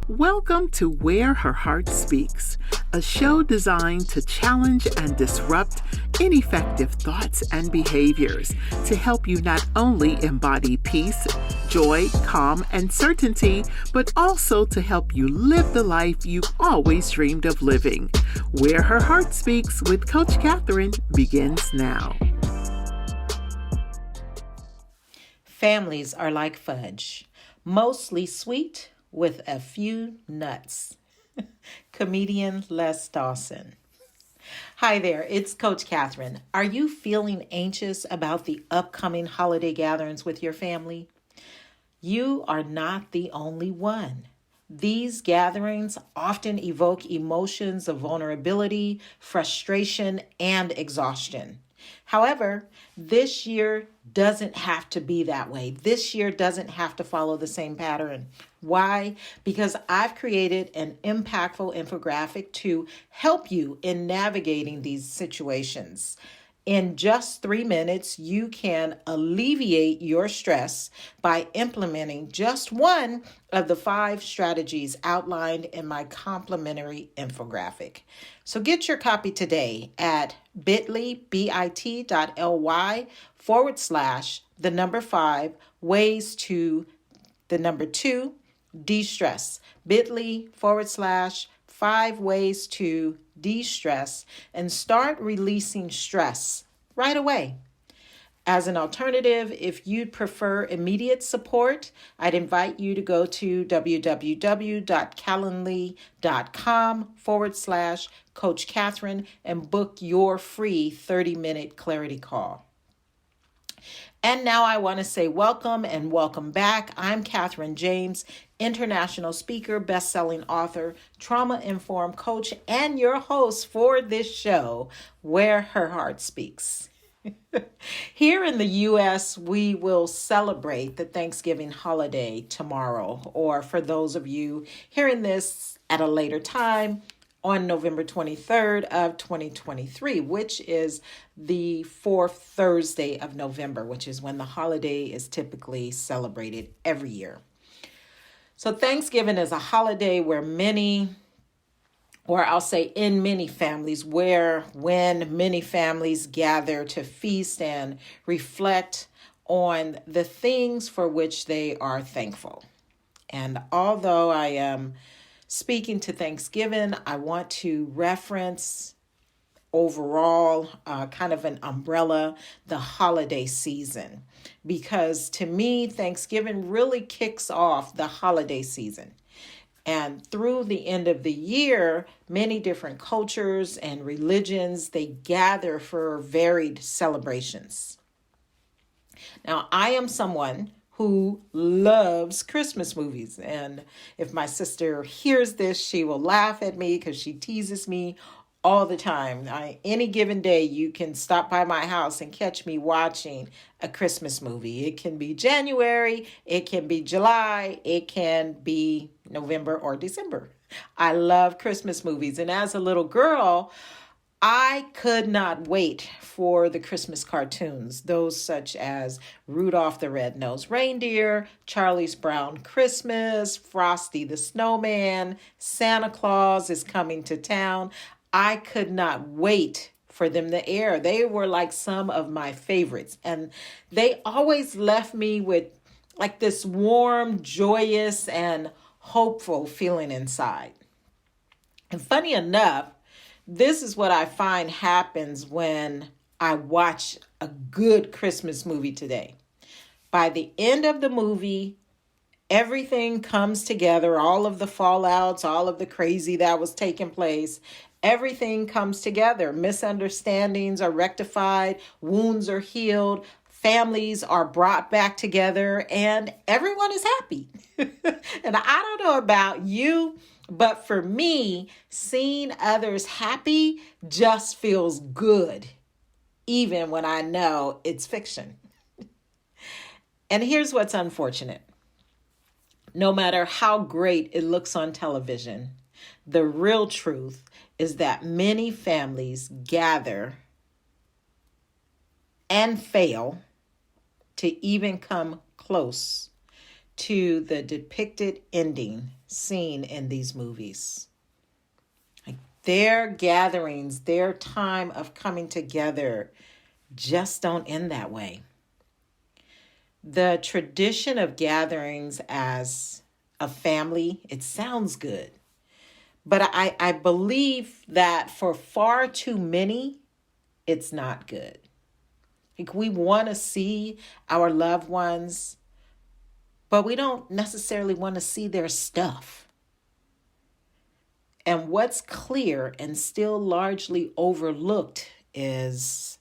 Welcome to Where Her Heart Speaks, a show designed to challenge and disrupt ineffective thoughts and behaviors to help you not only embody peace, joy, calm, and certainty, but also to help you live the life you've always dreamed of living. Where Her Heart Speaks with Coach Cathrine begins now. Families are like fudge, mostly sweet with a few nuts. Comedian Les Dawson. Hi there, it's Coach Cathrine. Are you feeling anxious about the upcoming holiday gatherings with your family? You are not the only one. These gatherings often evoke emotions of vulnerability, frustration, and exhaustion. However, this year doesn't have to be that way. This year doesn't have to follow the same pattern. Why? Because I've created an impactful infographic to help you in navigating these situations. In just 3 minutes, you can alleviate your stress by implementing just one of the 5 strategies outlined in my complimentary infographic. So get your copy today at bit.ly/the number 5 ways to the number 2 de-stress. bit.ly/5 ways to de-stress and start releasing stress right away. As an alternative, if you'd prefer immediate support, I'd invite you to go to www.calendly.com/Coach Cathrine and book your free 30-minute clarity call. And now I want to say welcome and welcome back. I'm Cathrine James, international speaker, best-selling author, trauma-informed coach, and your host for this show, Where Her Heart Speaks. Here in the U.S., we will celebrate the Thanksgiving holiday tomorrow, or for those of you hearing this at a later time, on November 23rd of 2023, which is the 4th Thursday of November, which is when the holiday is typically celebrated every year. So Thanksgiving is a holiday where in many families, when many families gather to feast and reflect on the things for which they are thankful. And although I am speaking to Thanksgiving, I want to reference overall kind of an umbrella, the holiday season, because to me, Thanksgiving really kicks off the holiday season. And through the end of the year, many different cultures and religions, they gather for varied celebrations. Now, I am someone who loves Christmas movies. And if my sister hears this, she will laugh at me because she teases me all the time. Any given day, you can stop by my house and catch me watching a Christmas movie. It can be January, it can be July, it can be November or December. I love Christmas movies. And as a little girl, I could not wait for the Christmas cartoons, those such as Rudolph the Red-Nosed Reindeer, Charlie's Brown Christmas, Frosty the Snowman, Santa Claus is Coming to Town. I could not wait for them to air. They were like some of my favorites, and they always left me with like this warm, joyous, and hopeful feeling inside. And funny enough, this is what I find happens when I watch a good Christmas movie today. By the end of the movie, everything comes together, all of the fallouts, all of the crazy that was taking place, everything comes together. Misunderstandings are rectified, wounds are healed, families are brought back together, and everyone is happy. And I don't know about you, but for me, seeing others happy just feels good, even when I know it's fiction. And here's what's unfortunate. No matter how great it looks on television, the real truth is that many families gather and fail to even come close to the depicted ending seen in these movies. Like their gatherings, their time of coming together just don't end that way. The tradition of gatherings as a family, it sounds good. But I believe that for far too many, it's not good. Like we want to see our loved ones, but we don't necessarily want to see their stuff. And what's clear and still largely overlooked is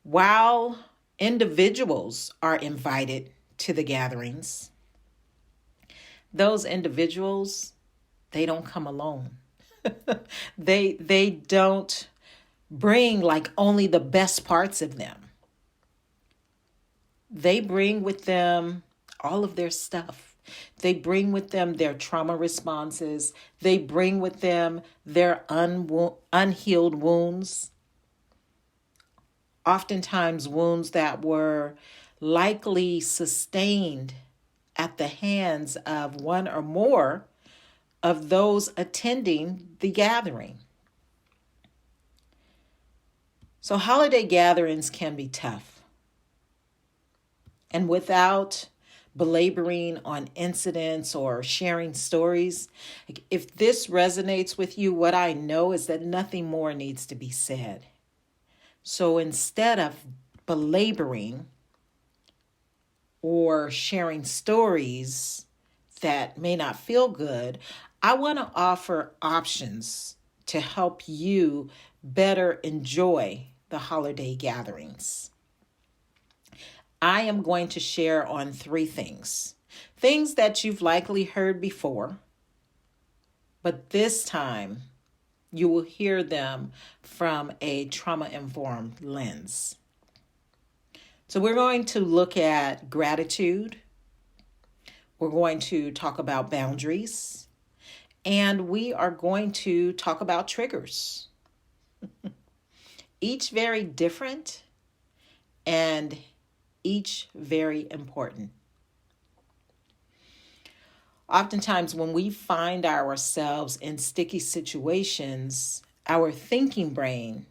while individuals are invited to the gatherings, those individuals, they don't come alone. They don't bring like only the best parts of them. They bring with them all of their stuff. They bring with them their trauma responses. They bring with them their unhealed wounds. Oftentimes wounds that were likely sustained at the hands of one or more of those attending the gathering. So holiday gatherings can be tough. And without belaboring on incidents or sharing stories, if this resonates with you, what I know is that nothing more needs to be said. So instead of belaboring or sharing stories that may not feel good, I want to offer options to help you better enjoy the holiday gatherings. I am going to share on 3 things that you've likely heard before, but this time you will hear them from a trauma-informed lens. So we're going to look at gratitude. We're going to talk about boundaries. And we are going to talk about triggers. Each very different and each very important. Oftentimes when we find ourselves in sticky situations, our thinking brain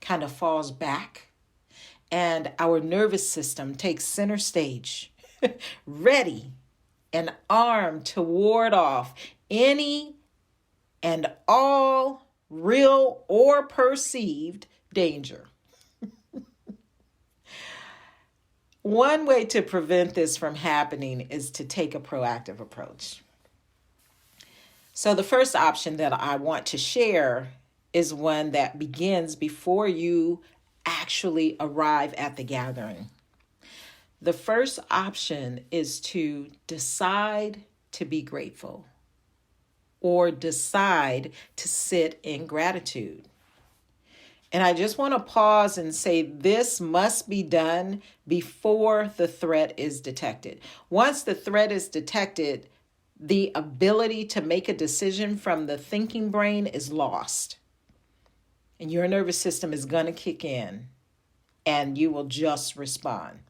kind of falls back and our nervous system takes center stage, ready and armed to ward off any and all real or perceived danger. One way to prevent this from happening is to take a proactive approach. So the first option that I want to share is one that begins before you actually arrive at the gathering. The first option is to decide to be grateful or decide to sit in gratitude. And I just want to pause and say this must be done before the threat is detected. Once the threat is detected, the ability to make a decision from the thinking brain is lost. And your nervous system is going to kick in and you will just respond.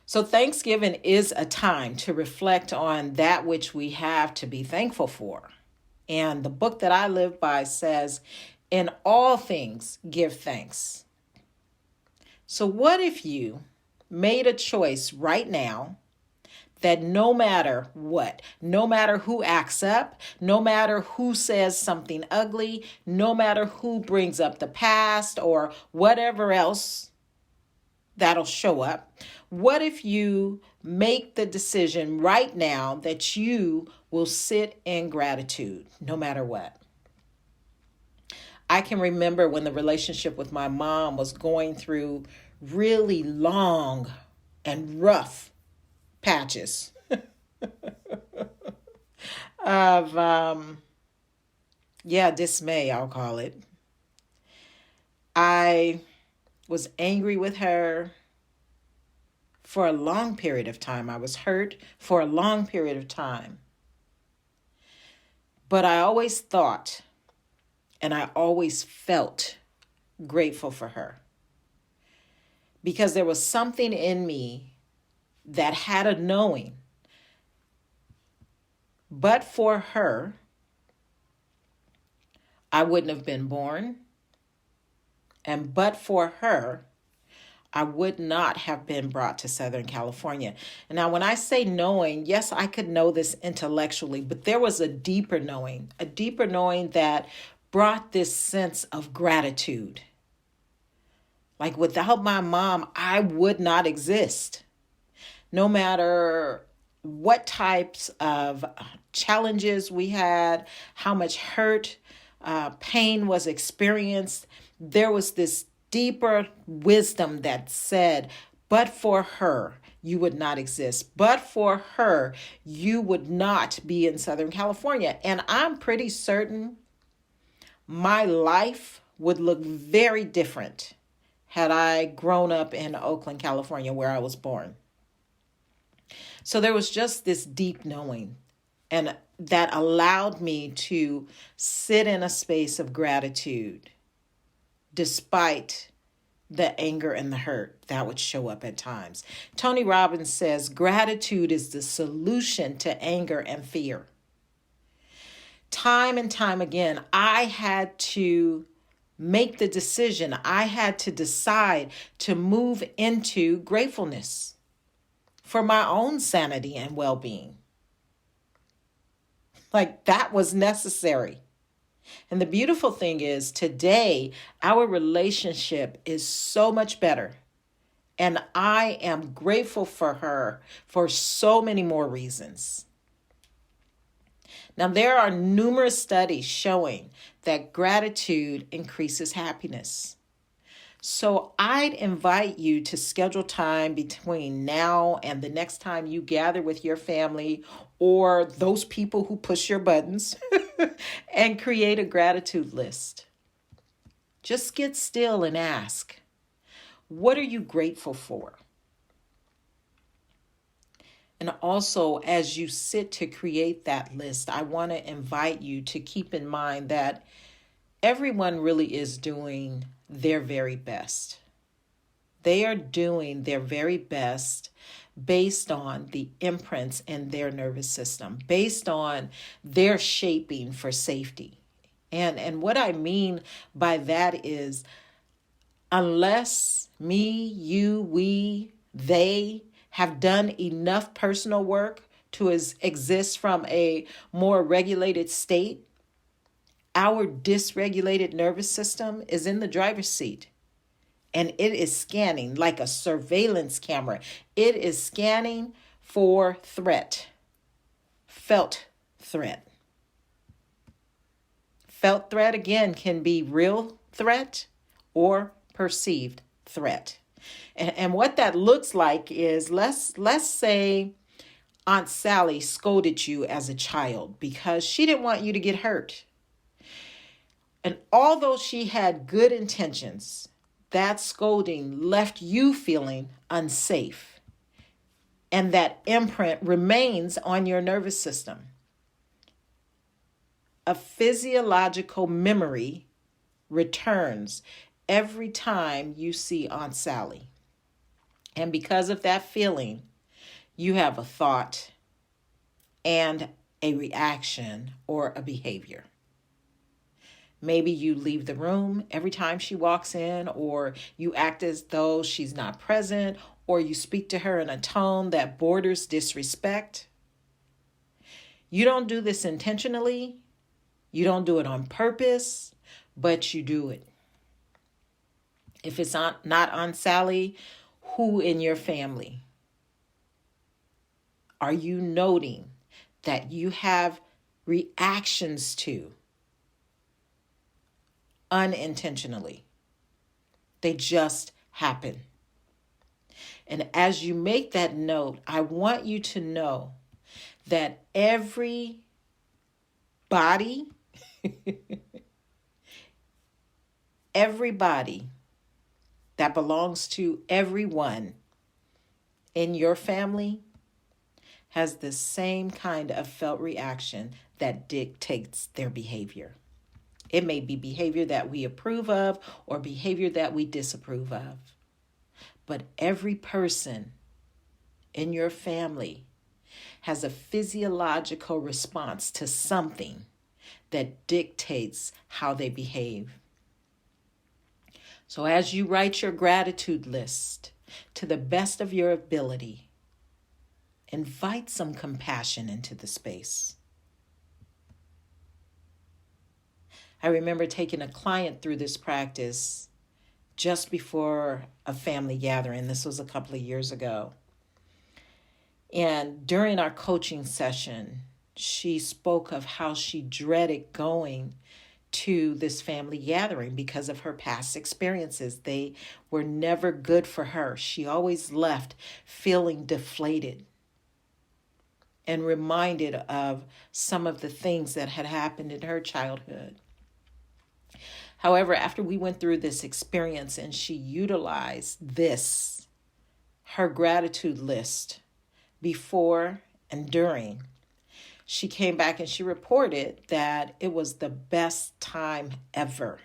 So Thanksgiving is a time to reflect on that which we have to be thankful for. And the book that I live by says, in all things, give thanks. So what if you made a choice right now that no matter what, no matter who acts up, no matter who says something ugly, no matter who brings up the past or whatever else that'll show up, what if you make the decision right now that you will sit in gratitude no matter what? I can remember when the relationship with my mom was going through really long and rough patches of, dismay, I'll call it. I was angry with her for a long period of time. I was hurt for a long period of time. But I always thought and I always felt grateful for her because there was something in me that had a knowing. But for her, I wouldn't have been born. And but for her, I would not have been brought to Southern California. And now, when I say knowing, yes, I could know this intellectually, but there was a deeper knowing that brought this sense of gratitude. Like, without my mom, I would not exist. No matter what types of challenges we had, how much hurt, pain was experienced, there was this deeper wisdom that said, but for her, you would not exist. But for her, you would not be in Southern California. And I'm pretty certain my life would look very different had I grown up in Oakland, California, where I was born. So there was just this deep knowing, and that allowed me to sit in a space of gratitude despite the anger and the hurt that would show up at times. Tony Robbins says gratitude is the solution to anger and fear. Time and time again, I had to make the decision. I had to decide to move into gratefulness for my own sanity and well-being. Like, that was necessary. And the beautiful thing is, today, our relationship is so much better. And I am grateful for her for so many more reasons. Now, there are numerous studies showing that gratitude increases happiness. So I'd invite you to schedule time between now and the next time you gather with your family or those people who push your buttons and create a gratitude list. Just get still and ask, what are you grateful for? And also, as you sit to create that list, I want to invite you to keep in mind that everyone really is doing their very best. They are doing their very best based on the imprints in their nervous system, based on their shaping for safety. And what I mean by that is, unless me, you, we, they have done enough personal work to exist from a more regulated state, our dysregulated nervous system is in the driver's seat. And it is scanning like a surveillance camera. It is scanning for threat, felt threat. Felt threat, again, can be real threat or perceived threat. And what that looks like is, let's say Aunt Sally scolded you as a child because she didn't want you to get hurt. And although she had good intentions, that scolding left you feeling unsafe. And that imprint remains on your nervous system. A physiological memory returns every time you see Aunt Sally. And because of that feeling, you have a thought and a reaction or a behavior. Maybe you leave the room every time she walks in, or you act as though she's not present, or you speak to her in a tone that borders disrespect. You don't do this intentionally. You don't do it on purpose, but you do it. If it's not Aunt Sally, who in your family are you noting that you have reactions to unintentionally? They just happen. And as you make that note, I want you to know that every body, everybody that belongs to everyone in your family has the same kind of felt reaction that dictates their behavior. It may be behavior that we approve of or behavior that we disapprove of. But every person in your family has a physiological response to something that dictates how they behave. So as you write your gratitude list, to the best of your ability, invite some compassion into the space. I remember taking a client through this practice just before a family gathering. This was a couple of years ago. And during our coaching session, she spoke of how she dreaded going to this family gathering because of her past experiences. They were never good for her. She always left feeling deflated and reminded of some of the things that had happened in her childhood. However, after we went through this experience and she utilized this, her gratitude list, before and during, she came back and she reported that it was the best time ever.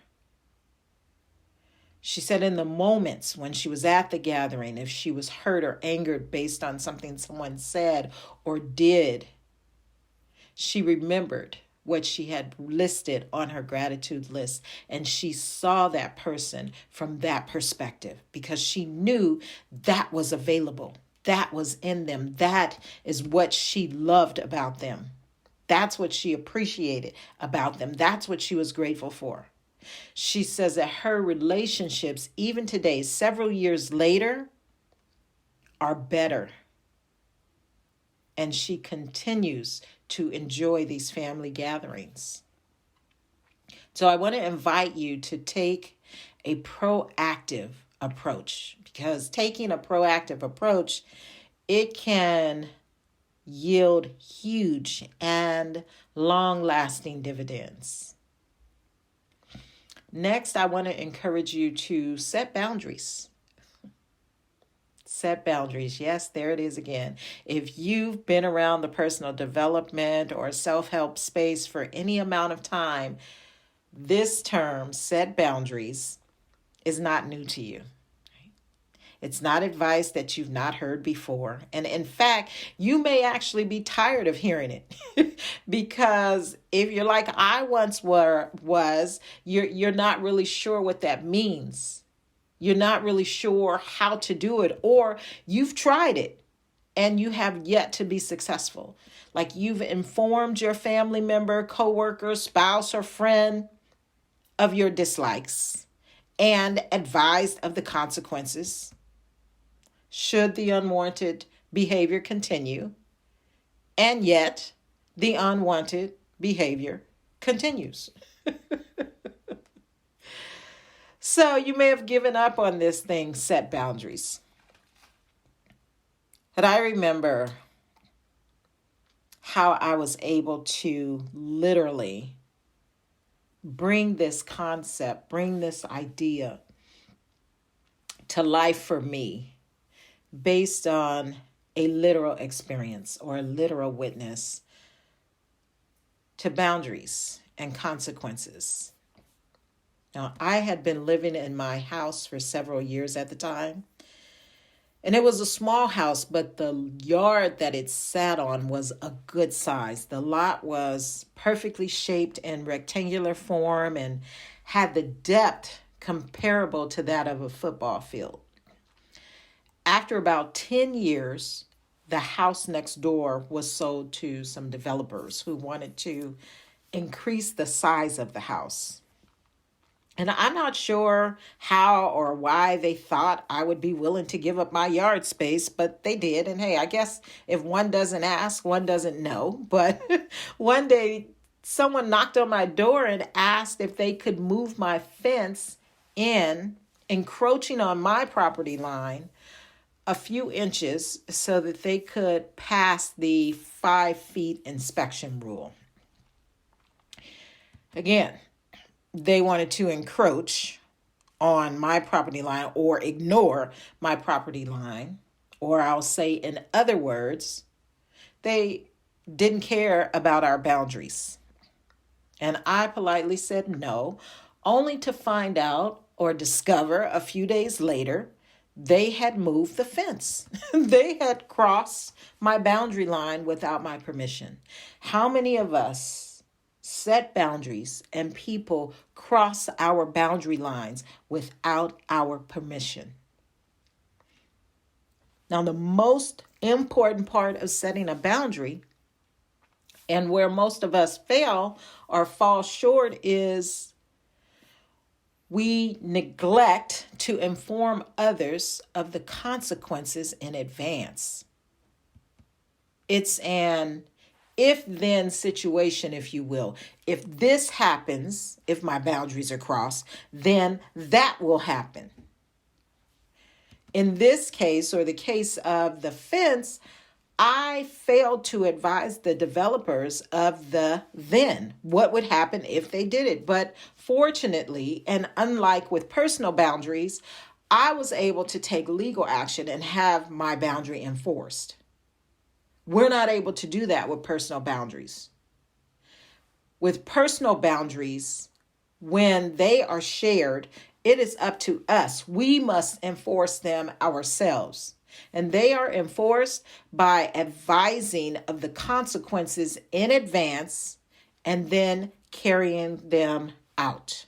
She said in the moments when she was at the gathering, if she was hurt or angered based on something someone said or did, she remembered what she had listed on her gratitude list, and she saw that person from that perspective because she knew that was available. That was in them. That is what she loved about them. That's what she appreciated about them. That's what she was grateful for. She says that her relationships, even today, several years later, are better. And she continues to enjoy these family gatherings. So I want to invite you to take a proactive approach, because taking a proactive approach, it can yield huge and long-lasting dividends. Next, I want to encourage you to set boundaries. Set boundaries. Yes, there it is again. If you've been around the personal development or self-help space for any amount of time, this term, set boundaries, is not new to you. It's not advice that you've not heard before. And in fact, you may actually be tired of hearing it because if you're like I once was, you're not really sure what that means. You're not really sure how to do it, or you've tried it and you have yet to be successful. Like you've informed your family member, coworker, spouse, or friend of your dislikes and advised of the consequences should the unwanted behavior continue, and yet the unwanted behavior continues. So you may have given up on this thing, set boundaries. But I remember how I was able to literally bring this concept, bring this idea to life for me based on a literal experience or a literal witness to boundaries and consequences. Now, I had been living in my house for several years at the time, and it was a small house, but the yard that it sat on was a good size. The lot was perfectly shaped in rectangular form and had the depth comparable to that of a football field. After about 10 years, the house next door was sold to some developers who wanted to increase the size of the house. And I'm not sure how or why they thought I would be willing to give up my yard space, but they did. And hey, I guess if one doesn't ask, one doesn't know. But one day, someone knocked on my door and asked if they could move my fence in, encroaching on my property line a few inches so that they could pass the 5 feet inspection rule. Again, they wanted to encroach on my property line or ignore my property line, or I'll say in other words, they didn't care about our boundaries. And I politely said no, only to find out or discover a few days later They had moved the fence. They had crossed my boundary line without my permission. How many of us set boundaries and people cross our boundary lines without our permission? Now, the most important part of setting a boundary, and where most of us fail or fall short, is we neglect to inform others of the consequences in advance. It's an if-then situation, if you will. If this happens, if my boundaries are crossed, then that will happen. In this case, or the case of the fence, I failed to advise the developers of the then, what would happen if they did it. But fortunately, and unlike with personal boundaries, I was able to take legal action and have my boundary enforced. We're not able to do that with personal boundaries. With personal boundaries, when they are shared, it is up to us. We must enforce them ourselves. And they are enforced by advising of the consequences in advance and then carrying them out.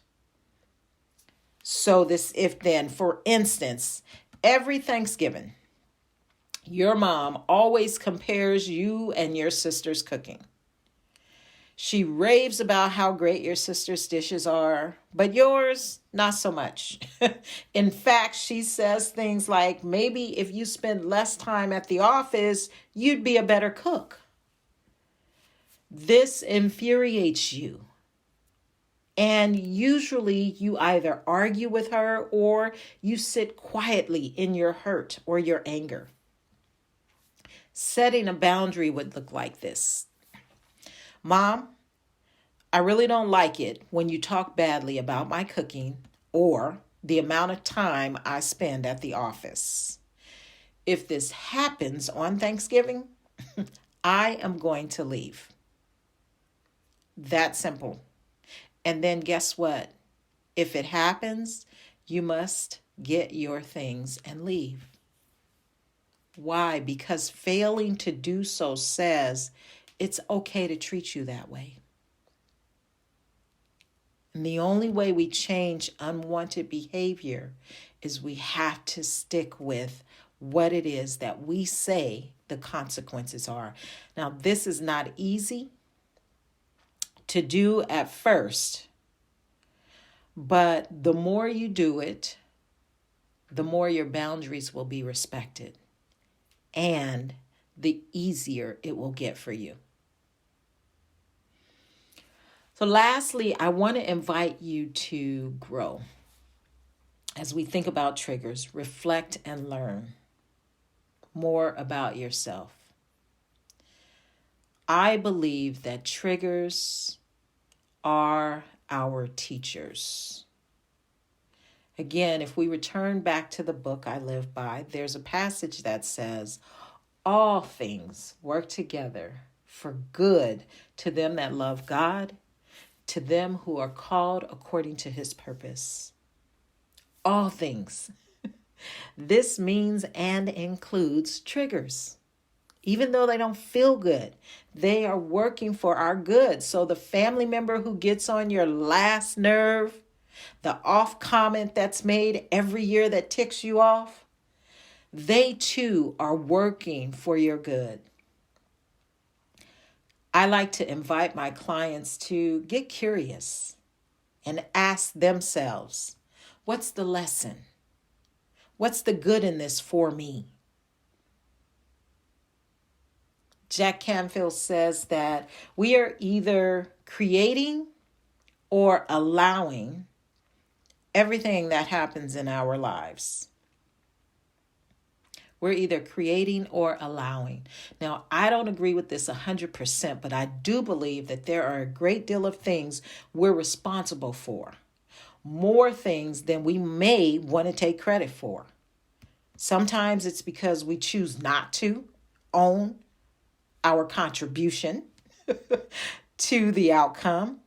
So this if then, for instance, every Thanksgiving, your mom always compares you and your sister's cooking. She raves about how great your sister's dishes are, but yours, not so much. In fact, she says things like, maybe if you spend less time at the office, you'd be a better cook. This infuriates you. And usually you either argue with her or you sit quietly in your hurt or your anger. Setting a boundary would look like this. Mom, I really don't like it when you talk badly about my cooking or the amount of time I spend at the office. If this happens on Thanksgiving, I am going to leave. That simple. And then guess what? If it happens, you must get your things and leave. Why? Because failing to do so says it's okay to treat you that way. And the only way we change unwanted behavior is we have to stick with what it is that we say the consequences are. Now, this is not easy to do at first, but the more you do it, the more your boundaries will be respected and the easier it will get for you. So lastly, I want to invite you to grow. As we think about triggers, reflect and learn more about yourself. I believe that triggers are our teachers. Again, if we return back to the book I live by, there's a passage that says, all things work together for good to them that love God, to them who are called according to his purpose. All things. This means and includes triggers. Even though they don't feel good, they are working for our good. So the family member who gets on your last nerve, the off comment that's made every year that ticks you off, they too are working for your good. I like to invite my clients to get curious and ask themselves, what's the lesson? What's the good in this for me? Jack Canfield says that we are either creating or allowing everything that happens in our lives. We're either creating or allowing. Now, I don't agree with this 100%, but I do believe that there are a great deal of things we're responsible for. More things than we may want to take credit for. Sometimes it's because we choose not to own our contribution to the outcome.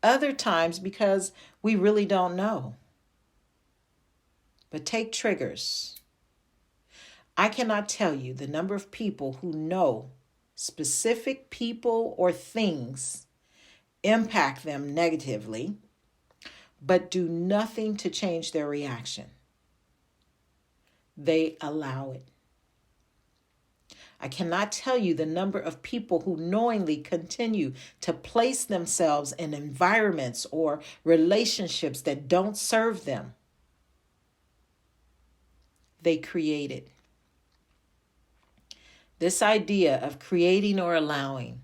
Other times because we really don't know. But take triggers I cannot tell you the number of people who know specific people or things impact them negatively, but do nothing to change their reaction. They allow it. I cannot tell you the number of people who knowingly continue to place themselves in environments or relationships that don't serve them. They create it. This idea of creating or allowing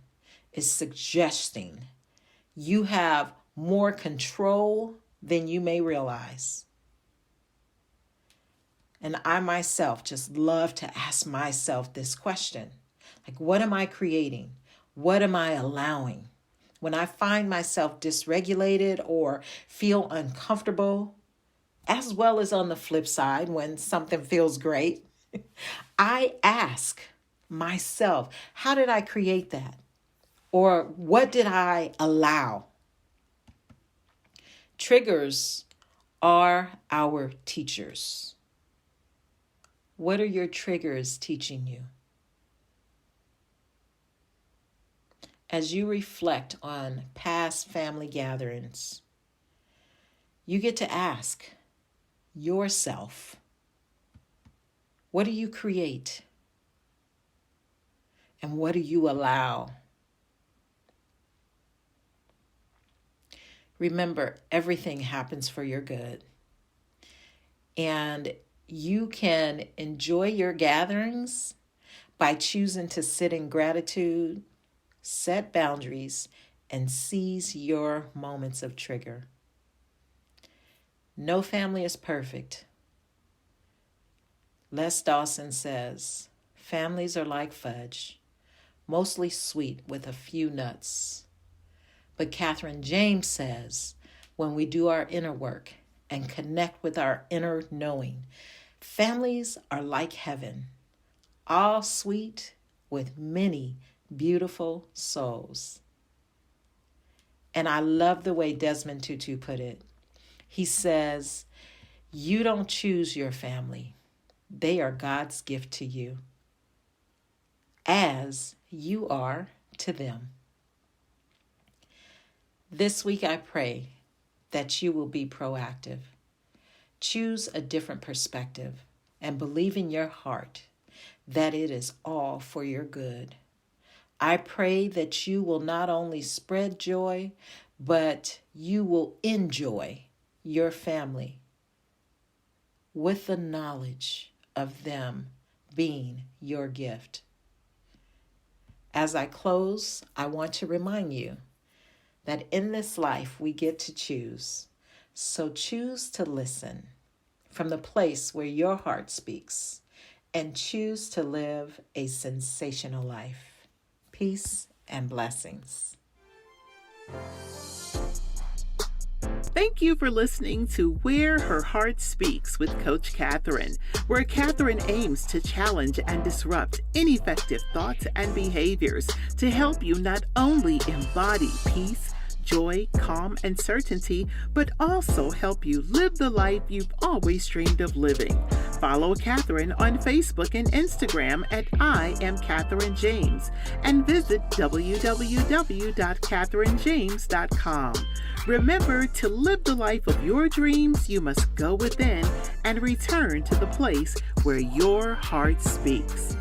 is suggesting you have more control than you may realize. And I myself just love to ask myself this question. Like, what am I creating? What am I allowing? When I find myself dysregulated or feel uncomfortable, as well as on the flip side, when something feels great, I ask myself, how did I create that? Or what did I allow? Triggers are our teachers. What are your triggers teaching you? As you reflect on past family gatherings, you get to ask yourself, what do you create? And what do you allow? Remember, everything happens for your good. And you can enjoy your gatherings by choosing to sit in gratitude, set boundaries, and seize your moments of trigger. No family is perfect. Les Dawson says, families are like fudge, mostly sweet with a few nuts. But Cathrine James says, when we do our inner work and connect with our inner knowing, families are like heaven, all sweet with many beautiful souls. And I love the way Desmond Tutu put it. He says, you don't choose your family. They are God's gift to you, as you are to them. This week I pray that you will be proactive. Choose a different perspective and believe in your heart that it is all for your good. I pray that you will not only spread joy, but you will enjoy your family with the knowledge of them being your gift. As I close, I want to remind you that in this life we get to choose. So choose to listen from the place where your heart speaks and choose to live a sensational life. Peace and blessings. Thank you for listening to Where Her Heart Speaks with Coach Cathrine, where Cathrine aims to challenge and disrupt ineffective thoughts and behaviors to help you not only embody peace, joy, calm, and certainty, but also help you live the life you've always dreamed of living. Follow Cathrine on Facebook and Instagram at I Am Cathrine James and visit www.cathrinejames.com. Remember, to live the life of your dreams, you must go within and return to the place where your heart speaks.